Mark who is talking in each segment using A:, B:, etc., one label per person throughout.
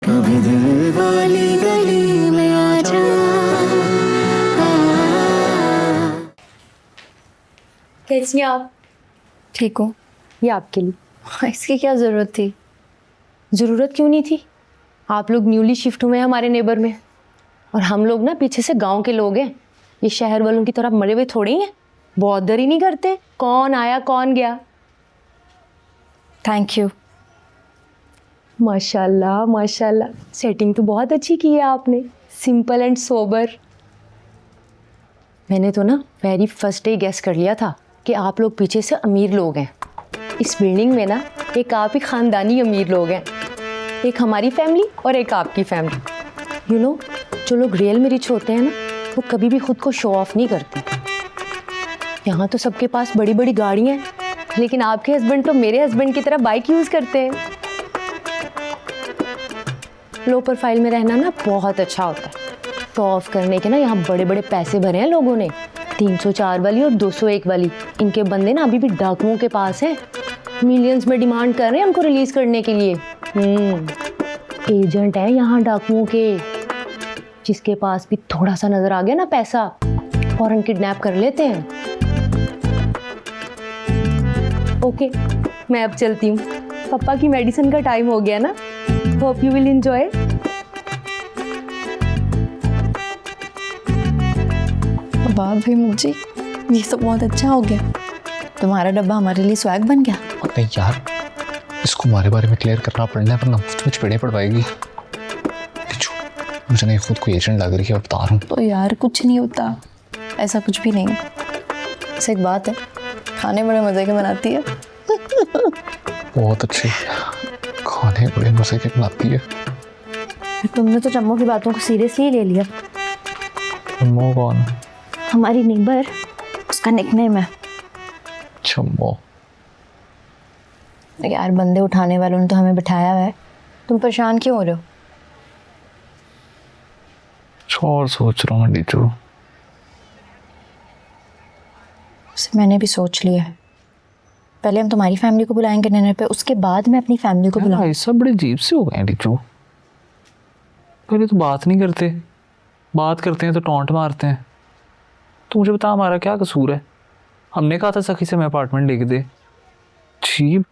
A: कभी दिल वाली गली में आ जा।
B: कैसी हैं आप?
C: ठीक हूँ।
B: ये आपके लिए।
C: इसकी क्या ज़रूरत थी?
B: ज़रूरत क्यों नहीं थी? आप लोग न्यूली शिफ्ट हुए हैं हमारे नेबर में, और हम लोग ना पीछे से गांव के लोग हैं। ये शहर वालों की तरह मरे हुए थोड़ी हैं, बॉदर ही नहीं करते कौन आया कौन गया।
C: Thank you.
B: माशाल्लाह माशाल्लाह, सेटिंग तो बहुत अच्छी की है आपने, सिंपल एंड सोबर। मैंने तो ना वेरी फर्स्ट डे गेस कर लिया था कि आप लोग पीछे से अमीर लोग हैं। इस बिल्डिंग में ना एक आप ही ख़ानदानी अमीर लोग हैं, एक हमारी फैमिली और एक आपकी फैमिली। यू नो, जो लोग रियल में रिच होते हैं ना, वो कभी भी खुद को शो ऑफ नहीं करते। यहाँ तो सबके पास बड़ी बड़ी गाड़ियाँ हैं, लेकिन आपके हस्बैंड तो मेरे हस्बैंड की तरह बाइक यूज़ करते हैं। लो प्रोफाइल में रहना ना बहुत अच्छा होता है। शो ऑफ करने के ना यहाँ बड़े बड़े पैसे भरे हैं लोगों ने, 304 वाली और 201 वाली। इनके बंदे ना अभी भी डाकुओं के पास हैं, मिलियंस में डिमांड कर रहे हैं हमको रिलीज करने के लिए। एजेंट है यहाँ डाकुओं के, जिसके पास भी थोड़ा सा नजर आ गया ना पैसा, फौरन किडनैप कर लेते हैं। ओके, मैं अब चलती हूँ, पापा की मेडिसिन का टाइम हो गया ना। Hope you will enjoy.
C: वाह भाई मुझे ये तो बहुत अच्छा हो गया। तुम्हारा डब्बा हमारे लिए स्वैग बन गया।
D: नहीं यार, इसको हमारे बारे में क्लियर करना पड़ना है, वरना मुफ्त में चपेड़े पड़वाएगी। मुझे नहीं खुद को एजेंट लग रही है, बता रहा हूँ।
C: तो यार कुछ नहीं होता, ऐसा कुछ भी नहीं। ऐसा एक बात है, खाने बड़े मज़े के बनाती है।
D: बहुत अच्छी खाने बड़े मजे के बनाती है।
B: तुमने तो चम्मो की बातों को सीरियसली ले लिया।
D: चम्मो कौन?
C: हमारी नेबर, उसका निकनेम है
D: चम्मो।
C: यार बंदे उठाने वालों ने तो हमें बिठाया हुआ है, तुम परेशान क्यों हो रहे हो?
D: और सोच रहा हूँ डीचू।
C: मैंने भी सोच लिया है, पहले हम तुम्हारी फैमिली को बुलाएंगे डिनर पे, उसके बाद मैं अपनी फैमिली को बुलाऊंगा।
D: ऐसा बड़े अजीब से हो गए हैं डीचू। पहले तो बात नहीं करते, बात करते हैं तो टॉन्ट मारते हैं। तो मुझे बता, हमारा क्या कसूर है? हमने कहा था सखी से मैं अपार्टमेंट लेके दे। ठीक,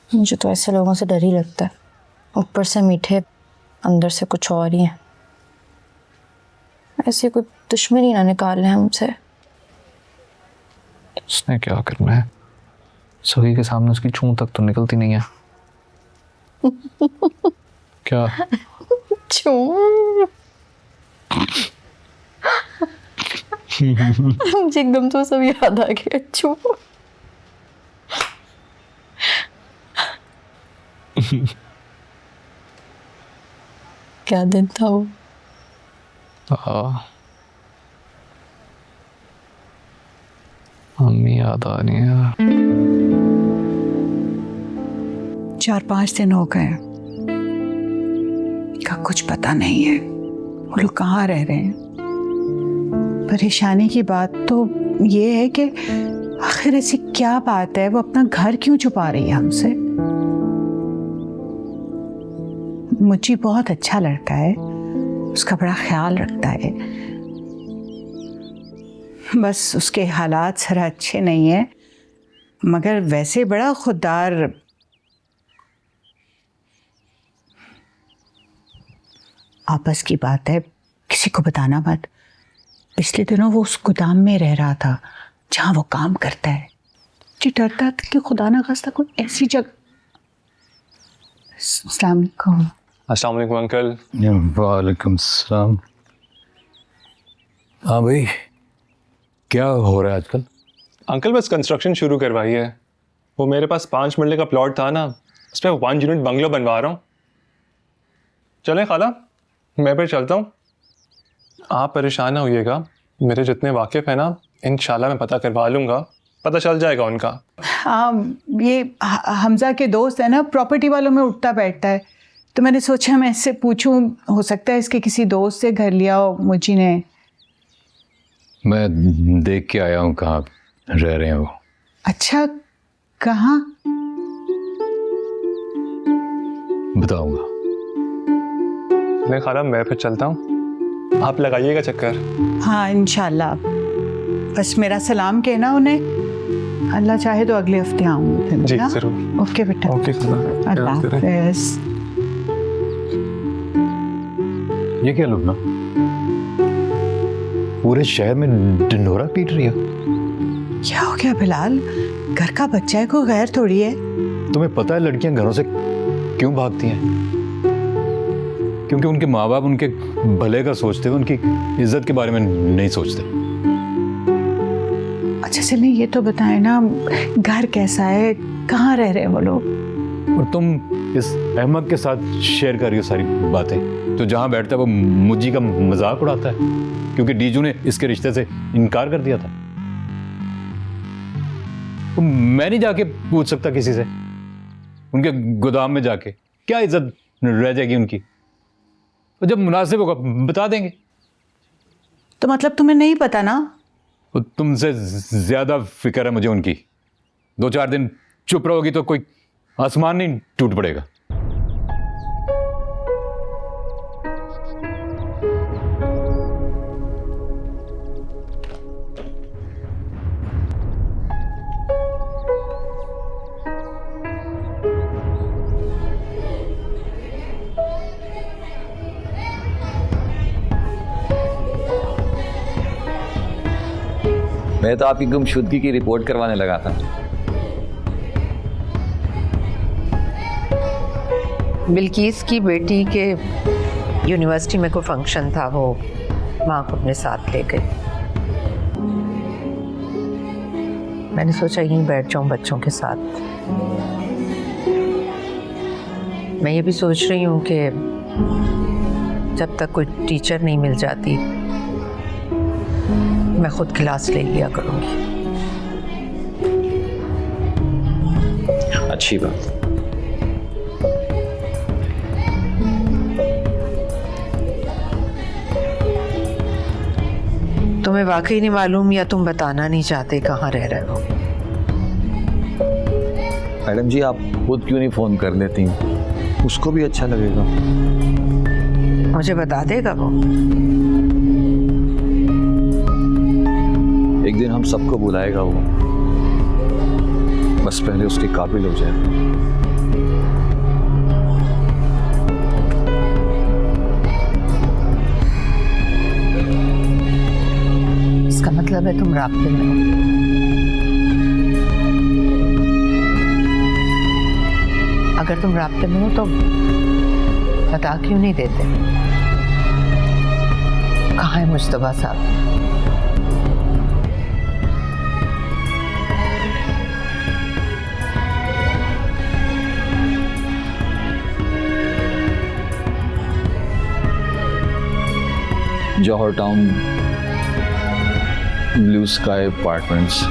C: मुझे तो ऐसे लोगों से डर ही लगता है, ऊपर से मीठे अंदर से कुछ और ही है। ऐसे कोई दुश्मनी ना निकाल ले हमसे।
D: उसने क्या करना है? सखी के सामने उसकी छूं तक तो निकलती नहीं है। क्या?
C: मुझे एकदम तो सब याद आ गया। क्या दिन था वो।
D: मम्मी याद आ रही है।
E: 4-5 दिन हो गए, का कुछ पता नहीं है वो लोग कहाँ रह रहे हैं। परेशानी की बात तो ये है कि आखिर ऐसी क्या बात है, वो अपना घर क्यों छुपा रही है हमसे। मुझे बहुत अच्छा लड़का है, उसका बड़ा ख्याल रखता है, बस उसके हालात जरा अच्छे नहीं है, मगर वैसे बड़ा खुददार। आपस की बात है, किसी को बताना मत। पिछले दिनों वो उस गोदाम में रह रहा था जहाँ वो काम करता है। मुझे डरता था कि खुदा ना खास्ता कोई ऐसी जगह। अस्सलाम वालेकुम।
D: अस्सलाम वालेकुम अंकल।
F: वालेकुम सलाम। हाँ भाई, क्या हो रहा है आजकल?
G: अंकल बस कंस्ट्रक्शन शुरू करवाई है। वो मेरे पास 5 मरले का प्लॉट था ना, उस पर 1 यूनिट बंगलो बनवा रहा हूँ। चलें खाला, मैं फिर चलता हूँ। आप परेशान ना होइएगा, मेरे जितने वाकिफ़ हैं ना, इंशाल्लाह मैं पता करवा लूँगा, पता चल जाएगा उनका।
E: हाँ, ये हमजा के दोस्त है ना, प्रॉपर्टी वालों में उठता बैठता है, तो मैंने सोचा मैं इससे पूछूं, हो सकता है इसके किसी दोस्त से घर लिया हो मुझी ने।
F: मैं देख के आया हूँ कहाँ रह रहे हैं वो।
E: अच्छा, कहाँ?
F: बताऊंगा।
G: चलें खाला, मैं फिर चलता हूँ, आप लगाइएगा चक्कर।
E: हाँ इंशाल्लाह, बस मेरा सलाम कहना उन्हें, अल्लाह चाहे तो अगले हफ्ते आऊँगी फिर।
G: जी
E: ना?
G: जरूर।
E: ओके बेटा,
G: ओके खाला,
E: अल्लाह
G: ख्याल करें।
E: हाफिज़।
F: ये क्या लुबना, पूरे शहर में ढिंढोरा पीट रही है।
E: क्या हो गया बिलाल, घर का बच्चा है, कोई गैर थोड़ी है।
F: तुम्हें पता है लड़कियां घरों से क्यों भागती हैं? क्योंकि उनके माँ बाप उनके भले का सोचते हुए उनकी इज्जत के बारे में नहीं सोचते।
E: अच्छा चलिए ये तो बताएं ना, घर कैसा है, कहाँ रह रहे हैं वो लोग?
F: और तुम इस अहमद के साथ शेयर कर रही हो सारी बातें, तो जहाँ बैठता है वो मुझी का मजाक उड़ाता है क्योंकि डीजू ने इसके रिश्ते से इनकार कर दिया था। तो मैं नहीं जाके पूछ सकता किसी से, उनके गोदाम में जाके क्या इज्जत रह जाएगी उनकी? तो जब मुनासिब होगा बता देंगे।
E: तो मतलब तुम्हें नहीं पता ना?
F: तो तुमसे ज्यादा फिक्र है मुझे उनकी। 2-4 दिन चुप रहोगी तो कोई आसमान नहीं टूट पड़ेगा।
H: मैं तो आपकी गुमशुदगी की रिपोर्ट करवाने लगा था।
I: बिल्किस की बेटी के यूनिवर्सिटी में कोई फंक्शन था, वो माँ को अपने साथ ले गए। मैंने सोचा यहीं बैठ जाऊं बच्चों के साथ। मैं ये भी सोच रही हूँ कि जब तक कोई टीचर नहीं मिल जाती मैं खुद क्लास ले लिया करूँगी।
H: अच्छी बात।
I: तुम्हें वाकई नहीं मालूम या तुम बताना नहीं चाहते कहाँ रह रहे हो?
H: मैडम जी आप खुद क्यों नहीं फ़ोन कर लेती, उसको भी अच्छा लगेगा।
I: मुझे बता देगा वो।
H: एक दिन हम सबको बुलाएगा वो, बस पहले उसके काबिल हो जाए।
I: इसका मतलब है तुम राब्ते में हो। अगर तुम राब्ते में हो तो बता क्यों नहीं देते? कहाँ है मुस्तफा साहब?
H: जौहर टाउन ब्लू स्काई अपार्टमेंट्स।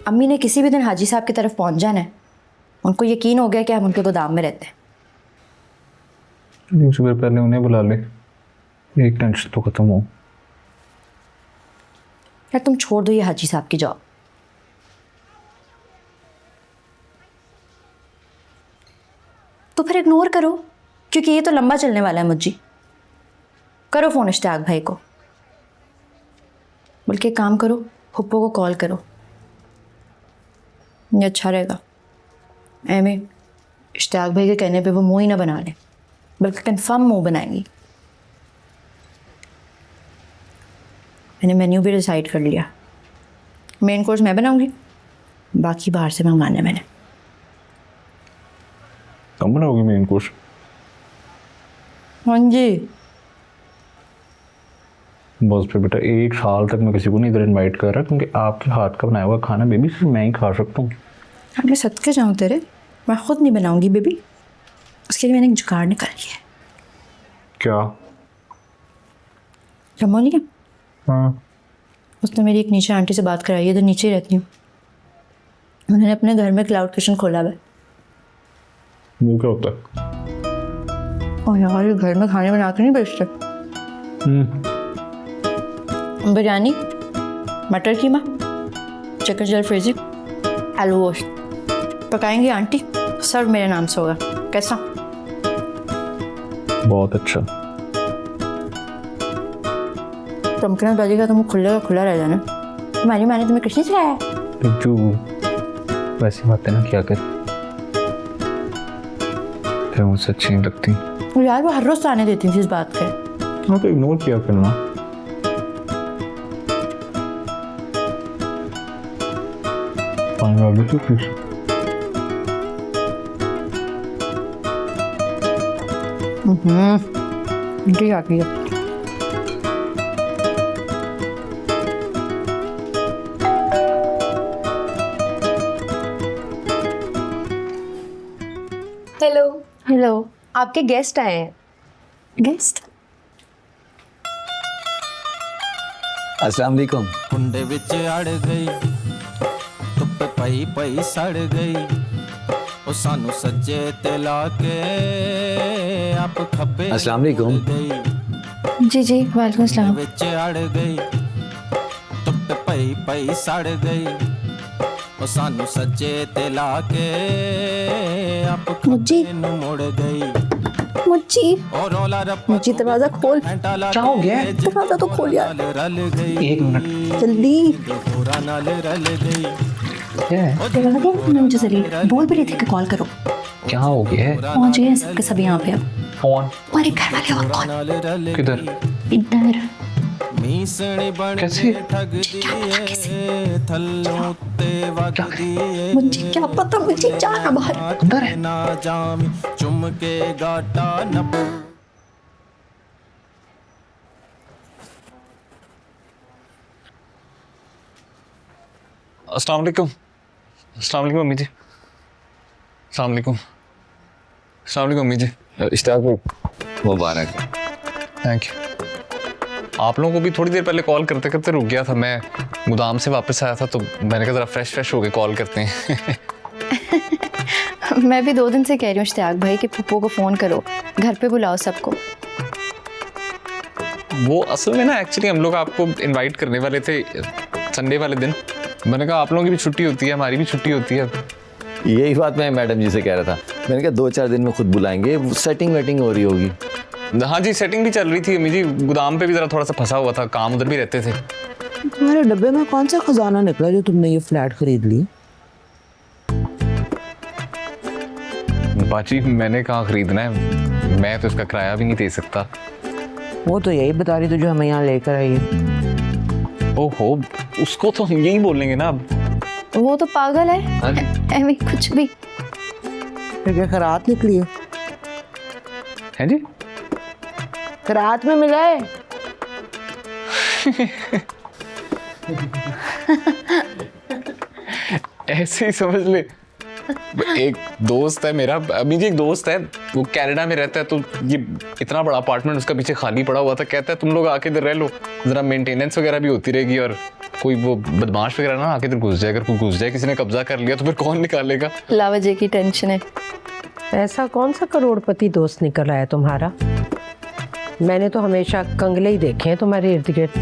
C: अम्मी ने किसी भी दिन हाजी साहब की तरफ पहुंच जाना है। उनको यकीन हो गया कि हम उनके गोदाम में रहते हैं।
D: सुबह पहले उन्हें बुला ले, एक टेंशन तो खत्म हो।
C: यार तुम छोड़ दो ये हाजी साहब की जॉब। तो फिर इग्नोर करो, क्योंकि ये तो लंबा चलने वाला है मुझे। करो फ़ोन इश्तियाक भाई को, बल्कि एक काम करो, हुप्पो को कॉल करो, ये अच्छा रहेगा। एमे इश्तियाक भाई के कहने पे वो मुँह ही ना बना ले, बल्कि कंफर्म मुँह बनाएंगी। मैंने मेन्यू भी डिसाइड कर लिया। मेन कोर्स मैं बनाऊंगी, बाकी बाहर से मंगवाना है मैंने।
D: कम बनाओगी मेन कोर्स?
C: हाँ जी।
D: बस फिर बेटा 1 साल तक मैं किसी को नहीं इधर इनवाइट कर रहा, क्योंकि आपके हाथ का बनाया हुआ खाना बेबी सिर्फ मैं ही खा सकता हूँ।
C: अब मैं सदके जाऊँ तेरे, मैं खुद नहीं बनाऊंगी बेबी। उसके लिए मैंने एक जुगाड़ निकाल लिया है।
D: क्या?
C: जम्मू नहीं है,
D: हाँ।
C: उसने मेरी एक नीचे आंटी से बात कराई है, इधर नीचे ही रहती हूँ। उन्होंने अपने घर में क्लाउड किचन खोला हुआ है।
F: वो क्या होता है?
C: और यार ये घर में खाने बना के नहीं बेचते। बिरयानी, मटर कीमा, चिकन जलफ्रेजी, आलू गोश्त पकाएंगी आंटी, सर्व मेरे नाम से होगा। कैसा?
D: बहुत अच्छा।
C: चमकना दलीगा तो मुँह खुलेगा खुला रह जाना। तुम्हारी माँ ने तुम्हें किसने सिखाया?
D: जो वैसी बातें ना क्या कर, फिर मुझसे अच्छी नहीं लगती।
C: यार वो हर रोज ताने देती थी इस बात के।
D: हाँ तो इग्नोर किया करना। पानी आ गई तो फिर
C: आंटी आ गई है।
B: हेलो हेलो, आपके गेस्ट आए हैं।
C: गेस्ट?
H: अस्सलाम वालेकुम।
A: कुंडे विच अड़ गई धुप्प पई पई सड़ गई ओ सानू सज्जे ते लाके आप खब्बे
H: अस्सलाम वालेकुम।
A: गई
C: जी जी वालेकुम अस्सलाम।
A: विच अड़ गई धुप्प पई पई सड़ गई ओ सानू सज्जे ते लाके आप
C: मुज्जी।
A: खब्बे नु मुड़ गई
C: मुज्जी,
A: और रौला रप्पा
C: मुज्जी दरवाजा खोल।
A: क्या हो गया?
C: दरवाजा तो खोल यार,
A: रल गई
D: एक मिनट।
C: जल्दी।
A: होरा नाल रल गई
D: क्या है?
C: मुझे जलील बोल भी रहे थे कि कॉल करो।
D: क्या हो गया है?
C: पहुंच गए हैं सबके सब यहाँ पे अब।
D: कौन?
C: हमारे घर वाले और कौन?
A: नाल रल
D: किधर?
C: इधर।
A: मीसणी बन
D: कैसे?
A: के ठग दिए थल्लों ते वग दिए
C: मुझे क्या पता, मुझे जाना बाहर।
D: अंदर है।
A: ना जामी चुम के गाटा न
G: अस्सलाम वालेकुम। अस्सलाम वालेकुम अम्मी जी। अस्सलाम वालेकुम। अस्सलाम वालेकुम अम्मी जी।
H: इश्ताक भाई मुबारक।
G: Thank you. आप लोगों को भी थोड़ी देर पहले कॉल करते करते रुक गया था। मैं गोदाम से वापस आया था तो मैंने कहा ज़रा फ्रेश हो के कॉल करते हैं।
C: मैं भी 2 दिन से कह रही हूँ इश्तियाक भाई कि पप्पू को फ़ोन करो, घर पे बुलाओ सबको।
G: वो असल में ना एक्चुअली हम लोग आपको इनवाइट करने वाले थे संडे वाले दिन। मैंने कहा आप लोगों की भी छुट्टी होती है, हमारी भी छुट्टी होती है।
H: यही बात मैं मैडम जी से कह रहा था। मैंने कहा 2-4 दिन में खुद बुलाएंगे, सेटिंग वेटिंग हो रही होगी।
G: हाँ जी, सेटिंग भी चल रही थी अम्मी जी। गोदाम पे भी ज़रा थोड़ा सा फंसा हुआ था, काम उधर भी रहते थे।
J: तुम्हारे डब्बे में कौन सा खजाना निकला जो तुमने ये फ्लैट खरीद ली?
G: बाजी मैंने कहाँ खरीदना है, मैं तो इसका किराया भी नहीं दे सकता।
J: वो तो यही बता रही थी जो हमें यहाँ लेकर आई है।
G: ओहो, उसको तो हम यही बोलेंगे ना अब।
C: वो तो पागल है, एमी कुछ भी।
J: फिर क्या खरात निकली है?
G: हैं जी?
J: खरात में मिला है।
G: ऐसे ही समझ ले। एक दोस्त है मेरा, अभी जी एक दोस्त है, वो कनाडा में रहता है। तो ये इतना बड़ा अपार्टमेंट उसका पीछे खाली पड़ा हुआ था। कहता है तुम लोग आके इधर रह लो, जरा मेंटेनेंस वगैरह भी होती रहेगी और कोई वो बदमाश वगैरह ना आके इधर घुस जाए। अगर कोई घुस जाए, किसी ने कब्जा कर लिया तो फिर कौन निकालेगा?
C: लावजे की टेंशन है।
J: ऐसा कौन सा करोड़पति दोस्त निकल आया तुम्हारा? मैंने तो हमेशा कंगले ही देखे हैं तुम्हारे इर्द गिर्द,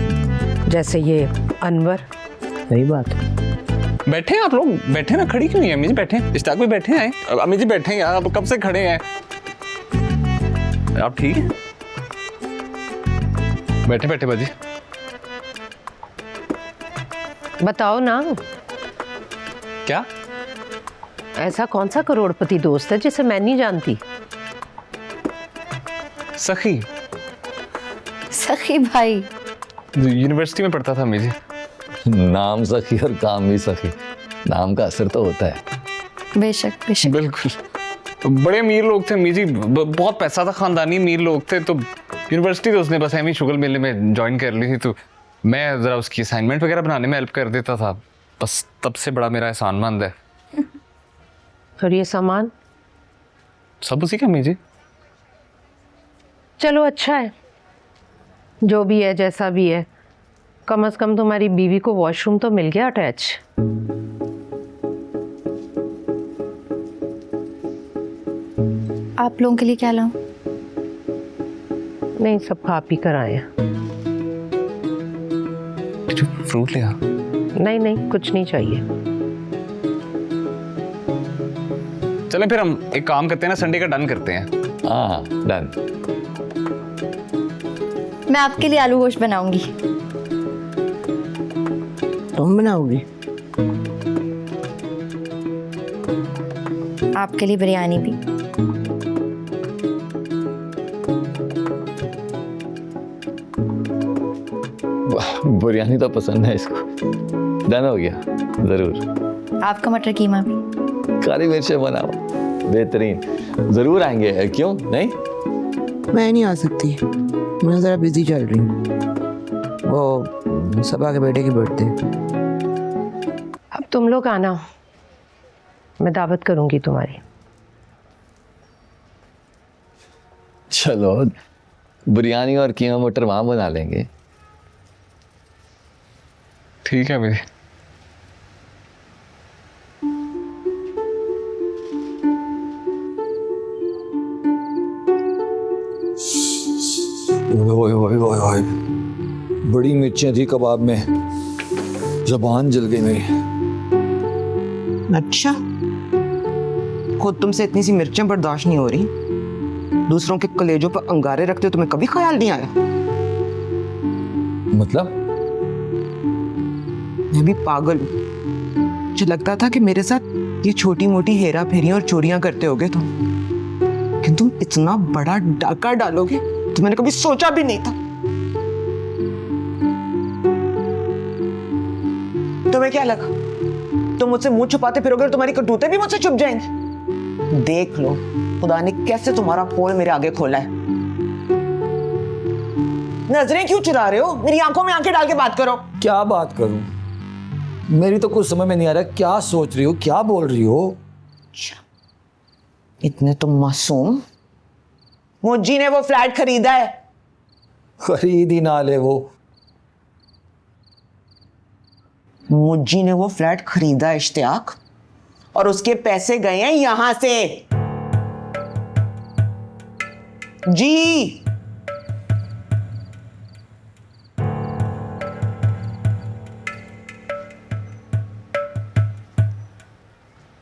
J: जैसे ये अनवर। सही बात है।
G: बैठे हैं आप लोग, बैठे ना, खड़ी क्यों नहीं है अम्मी जी? बैठे हैं, इश्ताक भी बैठे हैं। अम्मी जी बैठे हैं यार, अब कब से खड़े हैं आप? ठीक है, बैठे बैठे बाजी।
J: बताओ ना,
G: क्या?
J: ऐसा कौन सा करोड़पति दोस्त है जिसे मैं नहीं जानती?
G: सखी।
C: सखी भाई
G: यूनिवर्सिटी में पढ़ता था अम्मी जी।
H: नाम सखी और काम भी सखी, नाम का असर तो होता है।
C: बेशक बेशक।
G: बिल्कुल, तो बड़े अमीर लोग थे अम्मी जी, बहुत पैसा था, खानदानी अमीर लोग थे। तो यूनिवर्सिटी तो उसने बस एम शुगल मेले में ज्वाइन कर ली थी। तो मैं ज़रा उसकी असाइनमेंट वगैरह बनाने में हेल्प कर देता था। बस तब से बड़ा मेरा एहसानमंद है।
J: और ये सामान
G: सब उसी का अम्मी जी।
J: चलो अच्छा है, जो भी है जैसा भी है, कम से कम तुम्हारी बीवी को वॉशरूम तो मिल गया अटैच।
C: आप लोगों के लिए क्या लाऊं?
J: नहीं, सब खा पी कर आए हैं।
D: फ्रूट लिया?
J: नहीं नहीं, कुछ नहीं चाहिए।
D: चलें फिर हम एक काम करते हैं ना, संडे का डन करते हैं।
H: हाँ डन।
C: मैं आपके लिए आलू गोश्त बनाऊंगी।
J: तुम बनाओगी?
C: आपके लिए बिरयानी भी।
H: बिरयानी तो पसंद है इसको। डन हो गया, जरूर।
C: आपका मटर कीमा भी।
H: काली मिर्चें बनाओ, बेहतरीन। जरूर आएंगे, क्यों नहीं?
K: मैं नहीं आ सकती, मैं ज़रा बिजी चल रही हूँ। वो सबा के बेटे की बर्थडे।
J: अब तुम लोग आना, मैं दावत करूंगी तुम्हारी।
H: चलो बिरयानी और कीमा मटर वहाँ बना लेंगे।
D: ठीक है भाई।
L: ओए ओए ओए ओए, बड़ी मिर्चें थी कबाब में, ज़बान जल गई मेरी।
K: अच्छा, खुद तुमसे इतनी सी मिर्चें बर्दाश्त नहीं हो रही, दूसरों के कलेजों पर अंगारे रखते हो, तुम्हें कभी ख्याल नहीं आया?
L: मतलब?
K: मैं भी पागल हूँ। मुझे लगता था कि मेरे साथ ये छोटी मोटी हेरा फेरियां और चोरियां करते होगे तुम, लेकिन तुम इतना बड़ा डाका डालोगे तो मैंने कभी सोचा भी नहीं था। तुम्हें क्या लगा तुम मुझसे मुंह छुपाते फिरोगे और तुम्हारी करतूतें भी मुझसे छुप जाएंगी? देख लो खुदा ने कैसे तुम्हारा पोल मेरे आगे खोला है। नजरें क्यों चुरा रहे हो? मेरी आंखों में आंखें डाल के बात करो।
L: क्या बात करूं? मेरी तो कुछ समझ में नहीं आ रहा, क्या सोच रही हो, क्या बोल रही हो?
K: इतने तुम मासूम। मुझी ने वो फ्लैट खरीदा है।
L: खरीद ही ना ले वो।
K: मुझी ने वो फ्लैट खरीदा है इश्तियाक, और उसके पैसे गए हैं यहां से। जी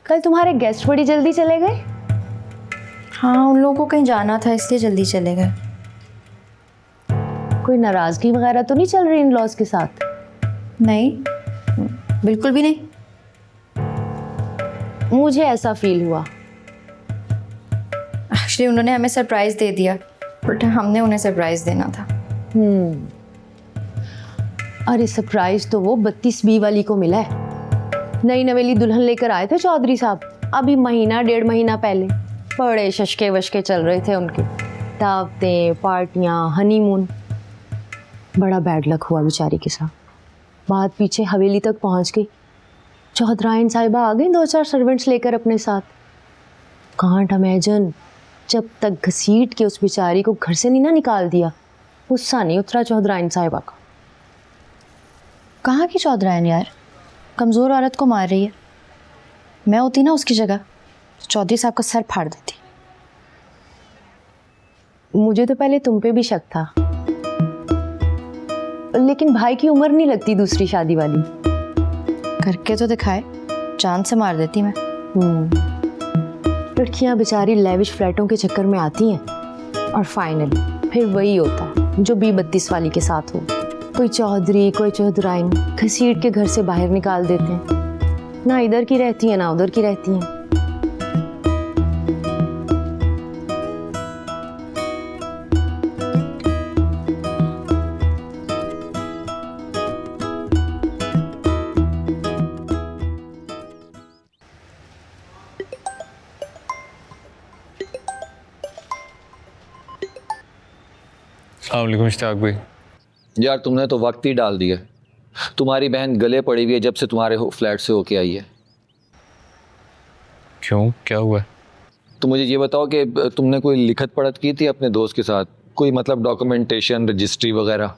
B: कल तुम्हारे गेस्ट बड़ी जल्दी चले गए?
C: हाँ, उन लोगों को कहीं जाना था इसलिए जल्दी चले गए।
B: कोई नाराजगी वगैरह तो नहीं चल रही इन लॉज के साथ?
C: नहीं, बिल्कुल भी नहीं।
B: मुझे ऐसा फील हुआ।
C: एक्चुअली उन्होंने हमें सरप्राइज दे दिया, बट हमने उन्हें सरप्राइज देना था।
B: अरे सरप्राइज तो वो 32B वाली को मिला है। नई नवेली दुल्हन लेकर आए थे चौधरी साहब, अभी महीना 1.5 महीना पहले। बड़े शशके वशके चल रहे थे उनके, दावतें, पार्टियां, हनीमून। बड़ा बैड लक हुआ बेचारी के साथ। बात पीछे हवेली तक पहुंच गई। चौधराइन साहिबा आ गई 2-4 सर्वेंट्स लेकर अपने साथ। कांट इमेजिन, जब तक घसीट के उस बेचारी को घर से नहीं ना निकाल दिया, गुस्सा नहीं उतरा चौधराइन साहिबा का।
C: कहाँ की चौधराइन यार, कमज़ोर औरत को मार रही है। मैं होती ना उसकी जगह, चौधरी साहब का सर फाड़ देती।
B: मुझे तो पहले तुम पे भी शक था, लेकिन भाई की उम्र नहीं लगती दूसरी शादी वाली।
C: करके तो दिखाए, जान से मार देती मैं।
B: लड़कियां बेचारी लेविश फ्लैटों के चक्कर में आती हैं, और फाइनली फिर वही होता है जो B32 वाली के साथ हो। कोई चौधरी, कोई चौधराइन घसीट के घर से बाहर निकाल देते हैं। ना इधर की रहती हैं ना उधर की रहती हैं।
D: अस्सलामुअलैकुम इश्तियाक भाई।
H: यार तुमने तो वक्त ही डाल दिया। तुम्हारी बहन गले पड़ी हुई है जब से तुम्हारे फ्लैट से होके आई है।
D: क्यों, क्या हुआ?
H: तो मुझे ये बताओ कि तुमने कोई लिखत पढ़त की थी अपने दोस्त के साथ, कोई मतलब डॉक्यूमेंटेशन, रजिस्ट्री वगैरह?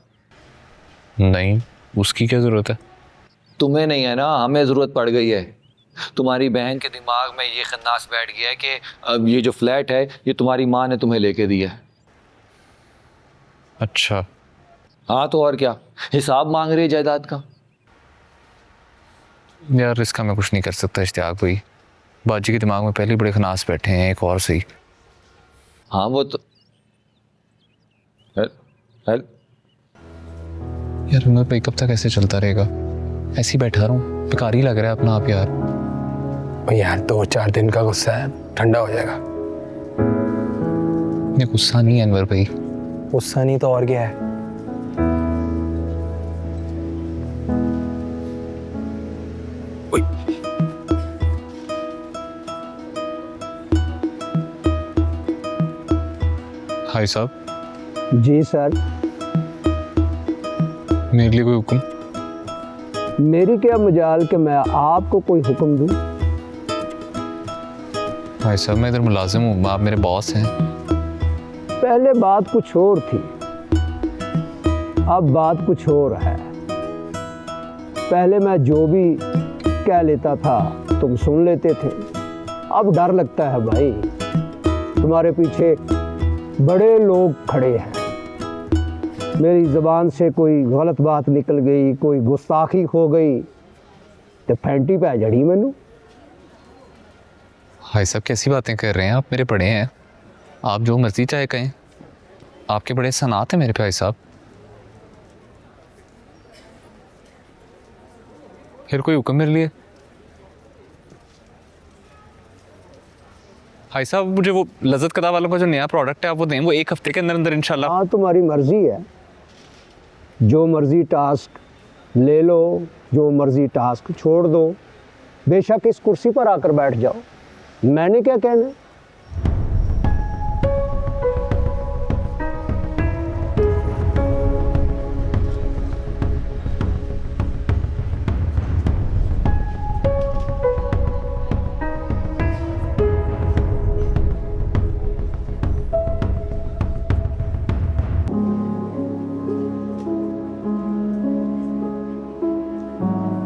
D: नहीं, उसकी क्या ज़रूरत है?
H: तुम्हें नहीं है ना, हमें ज़रूरत पड़ गई है। तुम्हारी बहन के दिमाग में ये खन्नास बैठ गया है कि अब ये जो फ्लैट है ये तुम्हारी माँ ने तुम्हें लेके दिया है।
F: अच्छा,
H: हाँ तो और क्या, हिसाब मांग रही है जायदाद का।
D: यार इसका मैं कुछ नहीं कर सकता इश्तियाक भाई, बाजी के दिमाग में पहले बड़े खनास बैठे हैं, एक और सही।
H: हाँ वो तो हेल
D: यार मैं भाई कब तक ऐसे चलता रहेगा, ऐसे ही बैठा रहूं, बेकार ही लग रहा है अपना आप यार।
M: यार 2-4 दिन का गुस्सा है, ठंडा हो जाएगा।
D: ये गुस्सा नहीं है अनवर भाई।
M: गुस्सा नहीं तो और क्या है।
D: हाय साहब।
M: जी सर।
D: मेरे लिए कोई हुक्म?
M: मेरी क्या मजाल कि मैं आपको कोई हुक्म दूं।
D: हाय साहब, मैं इधर मुलाजिम हूँ, आप मेरे बॉस हैं।
M: पहले बात कुछ और थी, अब बात कुछ और है। पहले मैं जो भी कह लेता था तुम सुन लेते थे, अब डर लगता है भाई। तुम्हारे पीछे बड़े लोग खड़े हैं, मेरी ज़बान से कोई गलत बात निकल गई, कोई गुस्ताखी हो गई तो फैंटी पै जड़ी मैनू।
D: हाय साहब, कैसी बातें कर रहे हैं आप, मेरे बड़े हैं, आप जो मर्जी चाहे कहें, आपके बड़े सनात हैं मेरे पे। हाय साहब, फिर कोई हुक्म मेरे लिए? हाय साहब, मुझे वो लज़्ज़त कदा वालों का जो नया प्रोडक्ट है आप वो दें, वो 1 हफ्ते के अंदर अंदर इंशाल्लाह।
M: हाँ तुम्हारी मर्जी है, जो मर्जी टास्क ले लो, जो मर्जी टास्क छोड़ दो, बेशक इस कुर्सी पर आकर बैठ जाओ, मैंने क्या कहना।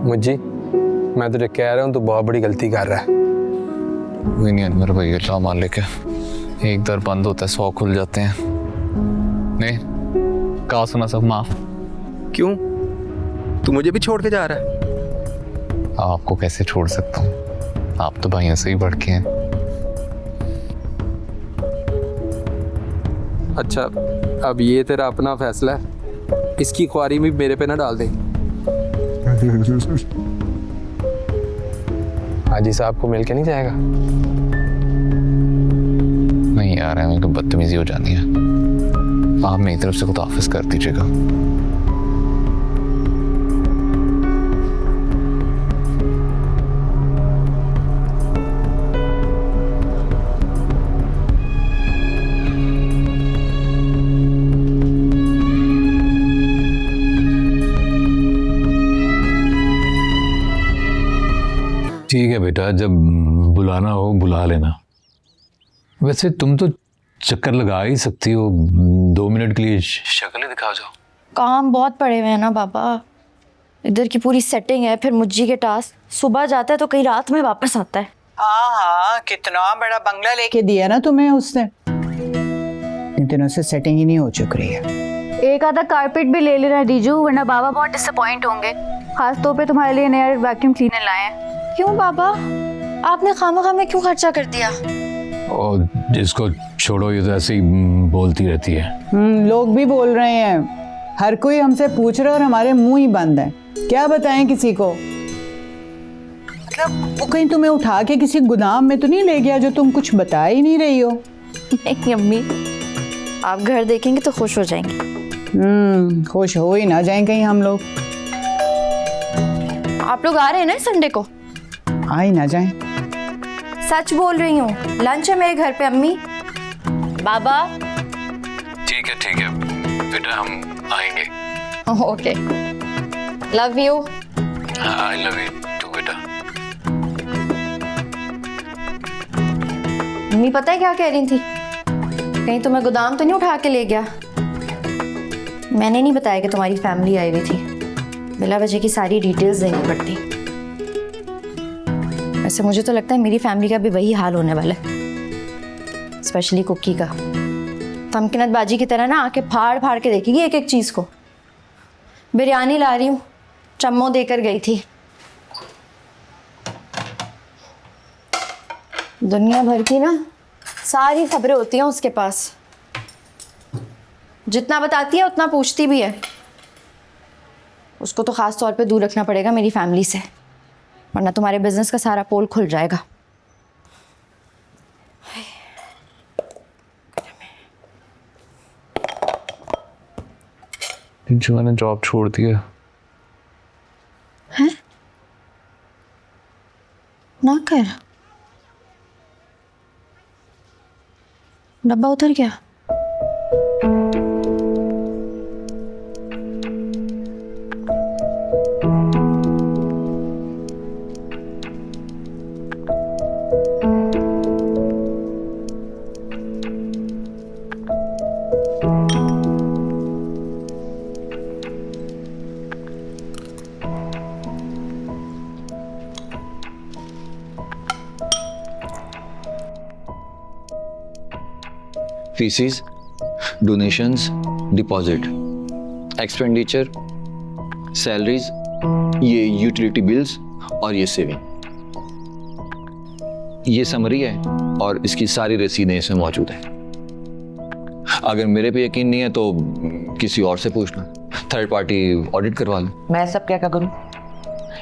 K: मुझे मैं तुझे कह रहा हूँ, तू बहुत बड़ी गलती कर रहा है।
D: कोई नहीं अनवर भाई, अल्लाह मालिक है, एक दर बंद होता है 100 खुल जाते हैं। नहीं कहा सुना सब माफ।
K: क्यों, तू मुझे भी छोड़ के जा रहा है?
D: आपको कैसे छोड़ सकता हूँ, आप तो भाइयों से ही बढ़ के हैं।
K: अच्छा, अब ये तेरा अपना फैसला है, इसकी ख्वारी भी मेरे पे ना डाल दे। हाजी साहब को मिल के नहीं जाएगा?
D: नहीं यार, है तो बदतमीजी हो जानी है, आप मेरी तरफ से खुदाफिज कर दीजिएगा।
F: ठीक है बेटा, जब बुलाना हो बुला लेना। वैसे तुम तो चक्कर लगा ही सकती हो, 2 मिनट के लिए शक्ल दिखा जाओ।
C: काम बहुत पड़े हुए हैं ना बाबा, इधर की पूरी सेटिंग है, फिर मुज्जी के टास्क, सुबह जाता है तो कई रात में वापस आता है।
E: हाँ हाँ, कितना बड़ा बंगला लेके दिया ना तुम्हें उसने, इन दिनों से सेटिंग ही नहीं हो चुक रही है।
N: एक आधा कारपेट भी ले लेना दीजू, वरना बाबा बहुत डिसअपॉइंट होंगे। खास तौर पे तुम्हारे लिए नया वैक्यूम क्लीनर लाए हैं।
C: क्यों बाबा, आपने खामा में क्यों खर्चा कर दिया?
F: और जिसको छोड़ो, ये तो ऐसे ही बोलती रहती है।
E: लोग भी बोल रहे हैं, हर कोई हमसे पूछ रहा है और हमारे मुंह ही बंद है, क्या बताएं किसी को। मतलब वो कहीं तुम्हें उठा के किसी गोदाम में तो नहीं ले गया जो तुम कुछ बता ही नहीं रही हो?
C: नहीं अम्मी, आप घर देखेंगे तो खुश हो जाएंगे।
E: खुश हो ही ना जाएं कहीं हम लोग।
C: आप लोग आ रहे हैं ना संडे को?
E: आ ही ना जाएं।
C: सच बोल रही हूँ, लंच है मेरे घर पे अम्मी। बाबा
F: ठीक है बेटा, हम आएंगे।
C: Okay, love you.
F: I love you too बेटा।
C: मम्मी पता है क्या कह रही थी, कहीं तुम्हें गोदाम तो नहीं उठा के ले गया? मैंने नहीं बताया कि तुम्हारी फैमिली आई हुई थी, बिला वजह की सारी डिटेल्स देनी पड़ती। वैसे मुझे तो लगता है मेरी फैमिली का भी वही हाल होने वाला है, स्पेशली कुकी का। तमकिनत बाजी की तरह ना आके फाड़ फाड़ के देखेगी एक एक चीज़ को। बिरयानी ला रही हूँ, चम्मो देकर गई थी। दुनिया भर की ना सारी खबरें होती हैं उसके पास, जितना बताती है उतना पूछती भी है। उसको तो ख़ास तौर पे दूर रखना पड़ेगा मेरी फैमिली से, वरना तुम्हारे बिजनेस का सारा पोल खुल जाएगा।
D: जो मैंने जॉब छोड़ दिया
C: हैं? ना कर, डब्बा उतर गया।
H: Fees, donations, deposit, expenditure, salaries, ये यूटिलिटी बिल्स और ये सेविंग। ये समरी है और इसकी सारी रसीदें इसमें मौजूद हैं। अगर मेरे पे यकीन नहीं है तो किसी और से पूछना, थर्ड पार्टी ऑडिट करवा लो।
K: मैं सब क्या करूं?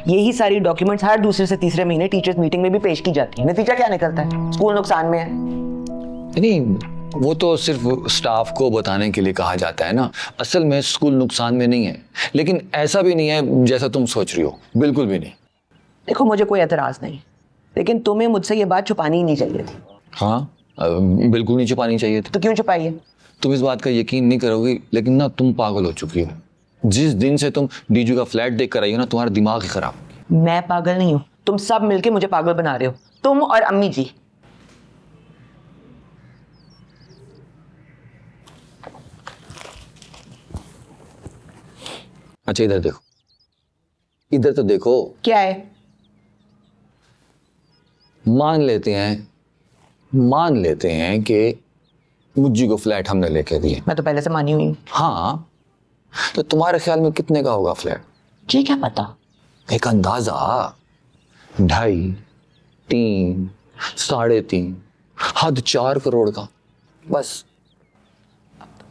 K: यही सारी डॉक्यूमेंट्स हर दूसरे से तीसरे महीने टीचर्स मीटिंग में भी पेश की जाती है। नतीजा क्या निकलता है? स्कूल नुकसान में है।
H: नहीं, वो तो सिर्फ स्टाफ को बताने के लिए कहा जाता है ना। असल में स्कूल नुकसान में नहीं है, लेकिन ऐसा भी नहीं है जैसा तुम सोच रही हो, बिल्कुल भी नहीं।
K: देखो, मुझे कोई एतराज नहीं, लेकिन तुम्हें मुझसे ये बात छुपानी ही नहीं चाहिए थी।
H: हाँ, बिल्कुल नहीं छुपानी चाहिए थी।
K: तो क्यों छुपाई है?
H: तुम इस बात का यकीन नहीं करोगी, लेकिन ना तुम पागल हो चुकी हो। जिस दिन से तुम डीजू का फ्लैट देख कर आई हो ना, तुम्हारा दिमाग ही खराब हो गया।
K: मैं पागल नहीं हूँ, तुम सब मिलके मुझे पागल बना रहे हो, तुम और अम्मी जी।
H: अच्छा, इधर देखो, इधर तो देखो।
K: क्या है?
H: मान लेते हैं कि मुज्जी को फ्लैट हमने लेके दिए।
K: मैं तो पहले से मानी हुई हूँ।
H: हाँ, तो तुम्हारे ख्याल में कितने का होगा फ्लैट?
K: जी क्या पता,
H: एक अंदाजा 2.5, 3, 3.5, हद 4 करोड़ का। बस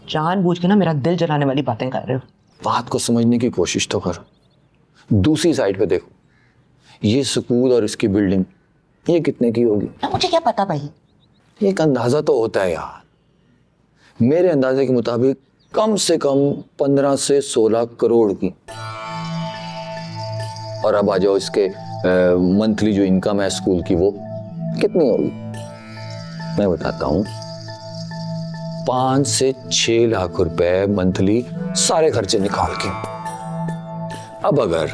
K: जानबूझ के ना मेरा दिल जलाने वाली बातें कर रहे हो।
H: बात को समझने की कोशिश तो करो। दूसरी साइड पे देखो, ये स्कूल और इसकी बिल्डिंग, ये कितने की होगी?
K: मुझे क्या पता भाई,
H: एक अंदाजा तो होता है यार। मेरे अंदाजे के मुताबिक कम से कम 15 से 16 करोड़ की। और अब आ जाओ इसके मंथली जो इनकम है स्कूल की, वो कितनी होगी? मैं बताता हूं, 5 से 6 लाख रुपए मंथली, सारे खर्चे निकाल के। अब अगर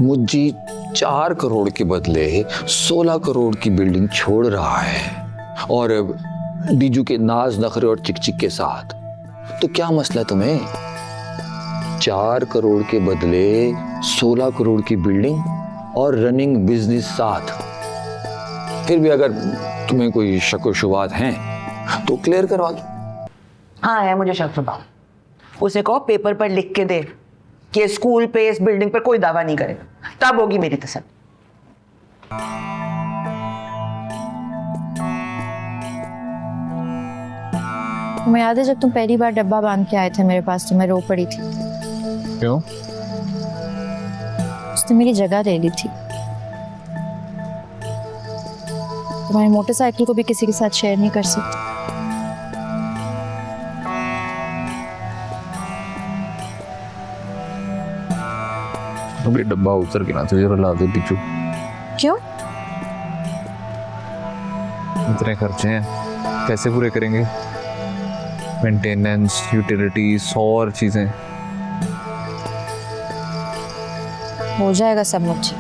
H: मुज्जी 4 करोड़ के बदले 16 करोड़ की बिल्डिंग छोड़ रहा है और डीजू के नाज नखरे और चिकचिक के साथ, तो क्या मसला तुम्हें? 4 करोड़ के बदले 16 करोड़ की बिल्डिंग और रनिंग बिजनेस साथ। फिर भी अगर तुम्हें कोई शक व शुबात हैं तो क्लियर करवा दो।
K: हाँ है मुझे शक शुबा। उसे कहो पेपर पर लिख के दे कि स्कूल पे इस बिल्डिंग पर कोई दावा नहीं करेगा, तब होगी मेरी तसल्ली।
C: तुम्हें याद है जब तुम पहली बार डब्बा बांध के आए थे मेरे पास, तो मैं रो पड़ी थी।
D: क्यों?
C: उसने मेरी जगह ले ली थी। तुम्हारी मोटरसाइकिल को भी किसी के साथ शेयर नहीं कर सकती।
D: अभी डब्बा उतर के ना तो जरा ला दे दीजू।
C: क्यों?
D: इतने खर्चे हैं, कैसे पूरे करेंगे? मेंटेनेंस, यूटिलिटीज और चीजें।
C: हो जाएगा सब मुझे।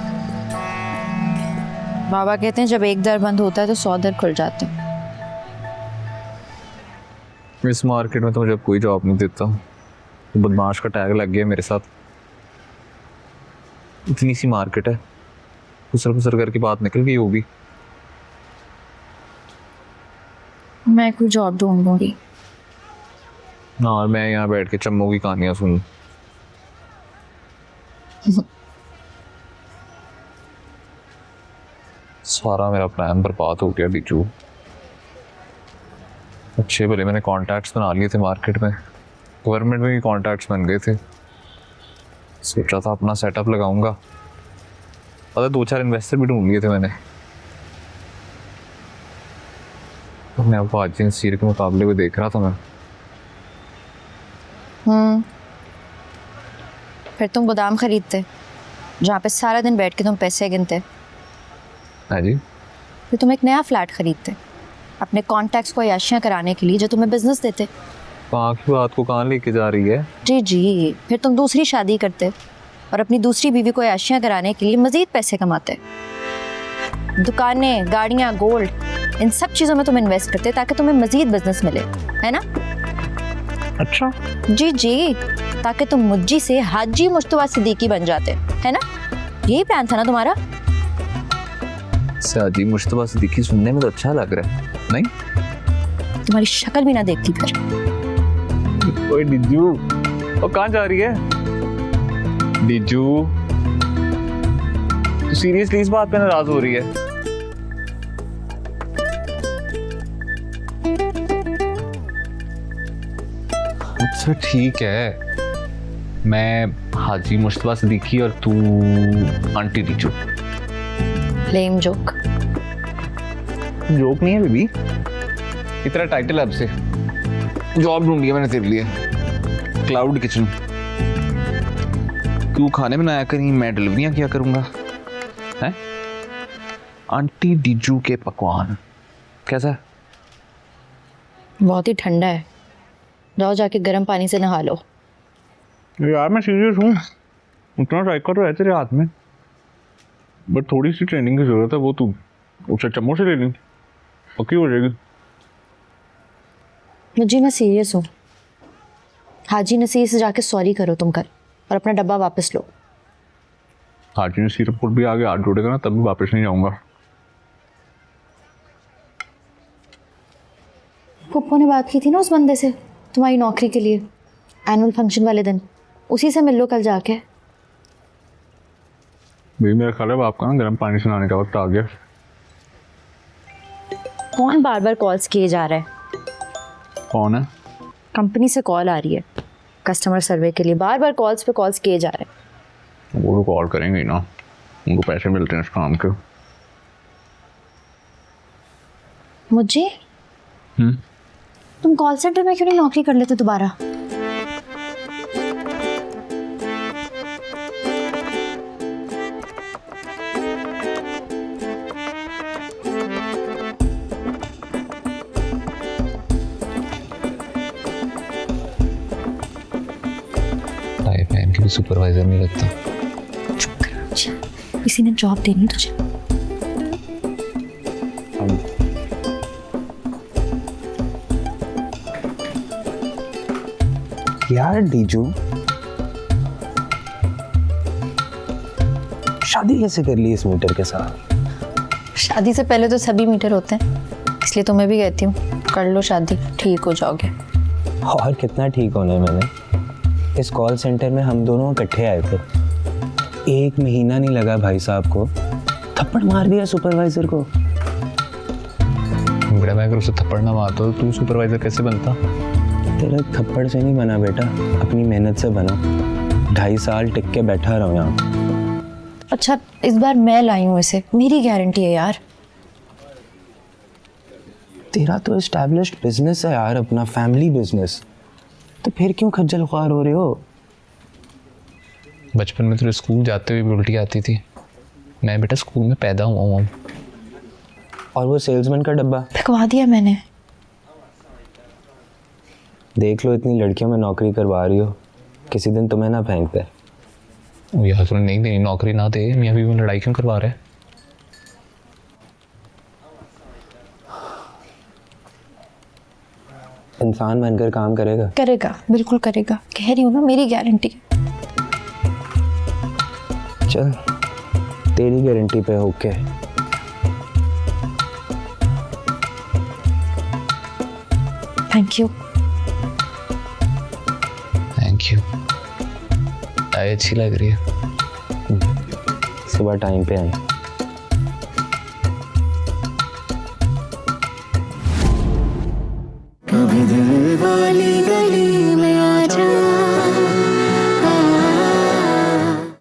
C: बाबा कहते हैं जब एक दर बंद होता है तो 100 दर खुल जाते हैं।
D: इस मार्केट में तो मुझे कोई जॉब नहीं देता, तो बदमाश का टैग लग गया मेरे साथ। इतनी सी मार्केट है, फुसर फुसर करके बात निकल गई होगी।
C: मैं कोई जॉब ढूंढूंगी।
D: ना, और मैं यहाँ बैठ के चम्मों की कहानियां सुनूं। सारा मेरा प्लान बर्बाद हो गया डीजू। अच्छे भले मैंने कॉन्टैक्ट्स बना लिए थे मार्केट में, गवर्नमेंट में भी कॉन्टैक्ट्स बन गए थे। सोचा था अपना सेटअप लगाऊंगा, पता 2-4 इन्वेस्टर भी ढूंढ लिए थे मैंने। मैं अब आज सीर के मुकाबले में देख रहा था मैं।
C: फिर तुम गोदाम खरीदते जहाँ पे सारा दिन बैठ के तुम पैसे गिनते।
D: हाँ जी।
C: फिर तुम एक नया फ्लैट खरीदते अपने कॉन्टैक्ट्स को अयाशियाँ कराने के लिए जो तुम्हें बिजनेस देते।
D: कहाँ की बात को कहाँ लेके जा रही है?
C: जी जी। फिर तुम दूसरी शादी करते और अपनी दूसरी बीवी को अयाशियाँ कराने के लिए मजीद पैसे कमाते। दुकानें, गाड़ियाँ, गोल्ड, इन सब चीज़ों में तुम इन्वेस्ट करते ताकि तुम्हें मजीद बिजनेस मिले, है ना?
D: अच्छा।
C: जी जी, ताकि तुम मुज्जी से हाजी मुश्तबा सिद्दीकी बन जाते, है ना? यही प्लान था ना तुम्हारा?
D: हाजी मुश्तबा सिद्दीकी सुनने में तो अच्छा लग रहा है, नहीं?
C: तुम्हारी शक्ल भी ना देखती फिर।
D: ओए डीजू, वो कहाँ जा रही है? डीजू, तू सीरियसली इस बात पे नाराज हो रही है? अच्छा ठीक है, मैं हाजी मुश्तबा सिद्दीकी और तू आंटी डीजू।
C: Lame joke.
D: जोक नहीं है बेबी, इतना टाइटल है अब से। जॉब ढूंढी है मैंने तेरे लिए, क्लाउड किचन। तू खाने बनाया करी, मैं डिलीवरियां किया करूंगा, हैं? आंटी डीजू के पकवान। कैसा है?
C: बहुत ही ठंडा है, जाओ जाके गर्म पानी से नहा लो।
D: यार मैं सीरियस हूँ, उतना जायका तो है तेरे हाथ में, बट थोड़ी सी ट्रेनिंग की जरूरत है। वो तू उसे चम्मच से ले ली, पक्की हो जाएगी।
C: मुझे मैं सीरियस हूँ। हाजी नसीर से जाके सॉरी करो तुम कल और अपना डब्बा वापस लो।
D: हाजी ने सिर्फ भी आगे हाथ जोड़ेगा ना, तब भी वापस नहीं जाऊंगा।
C: पप्पू ने बात की थी ना उस बंदे से तुम्हारी नौकरी के लिए, एनुअल फंक्शन वाले दिन, उसी से मिल लो कल जाके।
D: भाई मेरा ख्याल है आपका ना गर्म पानी से नहाने का वक्त आ गया।
C: कौन बार बार कॉल्स किए जा रहा है?
D: कौन है?
C: कंपनी से कॉल आ रही है कस्टमर सर्वे के लिए, बार बार कॉल्स पे कॉल्स किए जा रहे हैं।
D: वो तो कॉल करेंगे ही ना, उनको पैसे मिलते हैं इस काम के।
C: मुझे तुम कॉल सेंटर में क्यों नहीं नौकरी कर लेते दोबारा?
D: बहन की भी सुपरवाइजर नहीं लगता।
C: चुप कर, किसी ने जॉब देनी तुझे।
K: यार डीजू, शादी कैसे कर ली इस मीटर के साथ?
C: शादी से पहले तो सभी मीटर होते हैं, इसलिए तुम्हें भी कहती हूँ कर लो शादी, ठीक हो जाओगे।
K: और कितना ठीक होना है मैंने? इस कॉल सेंटर में हम दोनों इकट्ठे आए थे, 1 महीना नहीं लगा भाई साहब को, थप्पड़ मार दिया सुपरवाइजर को।
D: बेटा मैं अगर उसे थप्पड़ ना मारता तो तू सुपरवाइजर कैसे बनता?
K: तेरा थप्पड़ से नहीं बना बेटा, अपनी मेहनत से बना। 2.5 साल टिक के बैठा रहा यहाँ।
C: अच्छा इस बार मैं लाई हूँ इसे, मेरी गारंटी है यार।
K: तेरा तो एस्टैब्लिश्ड बिजनेस है यार, अपना फैमिली बिजनेस, तो फिर क्यों खज्जल ख्वार हो रहे हो?
D: बचपन में तेरे स्कूल जाते हुए उल्टी आती थी, मैं बेटा स्कूल में पैदा हुआ हूँ।
K: और वो सेल्समैन का डब्बा
C: फेंकवा दिया मैंने।
K: देख लो, इतनी लड़कियों में नौकरी करवा रही हो, किसी दिन तुम्हें ना फेंक दे।
D: यार तूने नहीं देनी नौकरी, ना दे, मियाँ बीवी में लड़ाई क्यों करवा रहे?
K: इंसान बनकर काम करेगा।
C: करेगा, बिल्कुल करेगा, कह रही हूँ ना, मेरी गारंटी।
K: चल तेरी गारंटी पे okay.
C: Thank you.
D: Thank you. चाय अच्छी लग रही है।
K: सुबह टाइम पे आई।
E: कभी दिल वाली